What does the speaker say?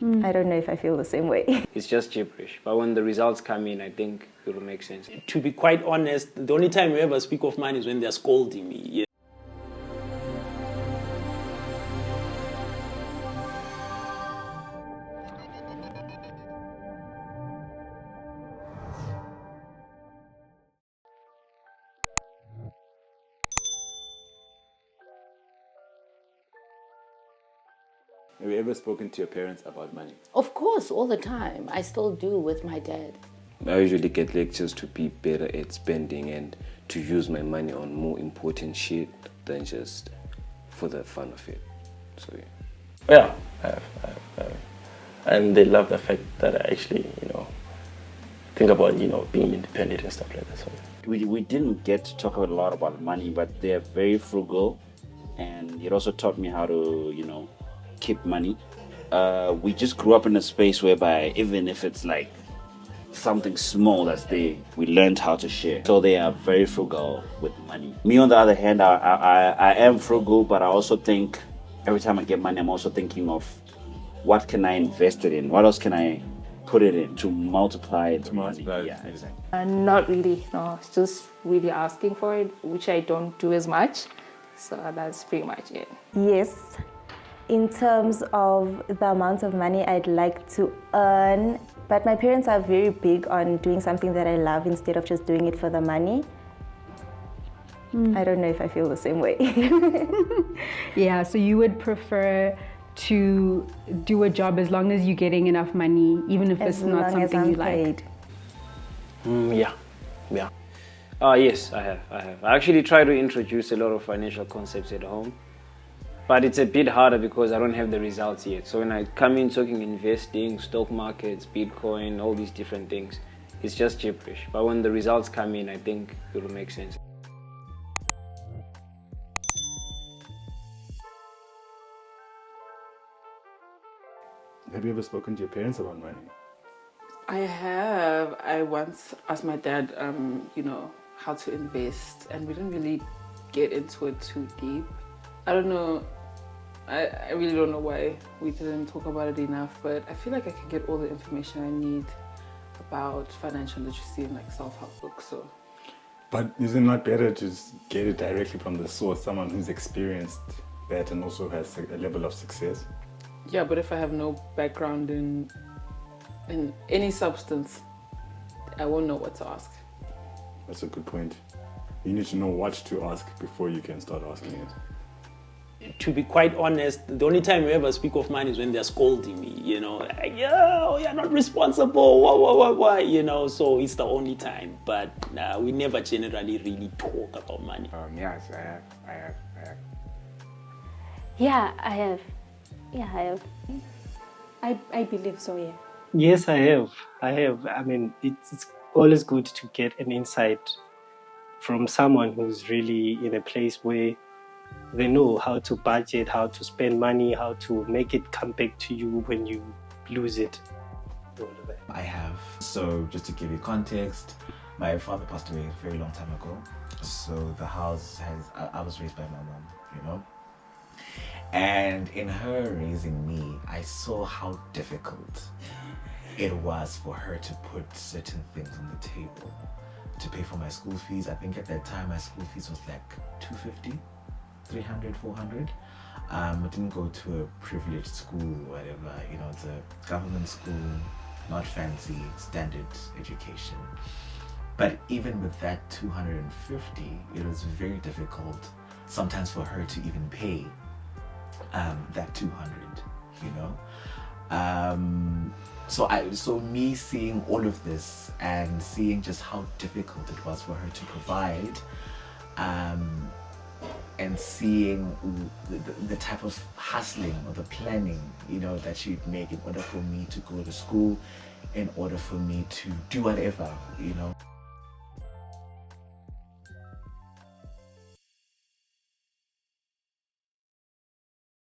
I don't know if I feel the same way. It's just gibberish. But when the results come in, I think it will make sense. To be quite honest, the only time we ever speak of money is when they're scolding me. Have you ever spoken to your parents about money? Of course, all the time. I still do with my dad. I usually get lectures to be better at spending and to use my money on more important shit than just for the fun of it. So yeah, I have. And they love the fact that I actually, think about, being independent and stuff like that. So we didn't get to talk a lot about money, but they're very frugal, and it also taught me how to, keep money. We just grew up in a space whereby even if it's like something small that's there, we learned how to share. So they are very frugal with money. Me, on the other hand, I am frugal, but I also think every time I get money, I'm also thinking of what can I invest it in? What else can I put it in to multiply the money? Yeah, exactly. Not really, no. It's just really asking for it, which I don't do as much. So that's pretty much it. Yes. In terms of the amount of money I'd like to earn, but my parents are very big on doing something that I love instead of just doing it for the money. I don't know if I feel the same way. Yeah, so you would prefer to do a job as long as you're getting enough money, even if it's not something you like? Yeah. Yes, I have. I actually try to introduce a lot of financial concepts at home. But it's a bit harder because I don't have the results yet. So when I come in talking investing, stock markets, Bitcoin, all these different things, it's just gibberish. But when the results come in, I think it will make sense. Have you ever spoken to your parents about money? I have. I once asked my dad, how to invest, and we didn't really get into it too deep. I don't know. I really don't know why we didn't talk about it enough, but I feel like I can get all the information I need about financial literacy in like self-help books. So, But is it not better to just get it directly from the source, someone who's experienced that and also has a level of success? yeah, but if I have no background in any substance, I won't know what to ask. That's a good point. You need to know what to ask before you can start asking it. To be quite honest, the only time we ever speak of money is when they're scolding me, like, you're not responsible, why, so it's the only time. But we never generally really talk about money. Yes, I have. Yeah, I have. I believe so, yeah. yes, I have. I mean, it's always good to get an insight from someone who's really in a place where they know how to budget, how to spend money, how to make it come back to you when you lose it. I have. So just to give you context, my father passed away a very long time ago. So the house I was raised by my mom, And in her raising me, I saw how difficult it was for her to put certain things on the table. To pay for my school fees, I think at that time my school fees was like $250. 300, 400. I didn't go to a privileged school or whatever, it's a government school, not fancy, standard education. But even with that 250, it was very difficult sometimes for her to even pay that 200, So me seeing all of this and seeing just how difficult it was for her to provide, and seeing the type of hustling or the planning, that she'd make in order for me to go to school, in order for me to do whatever,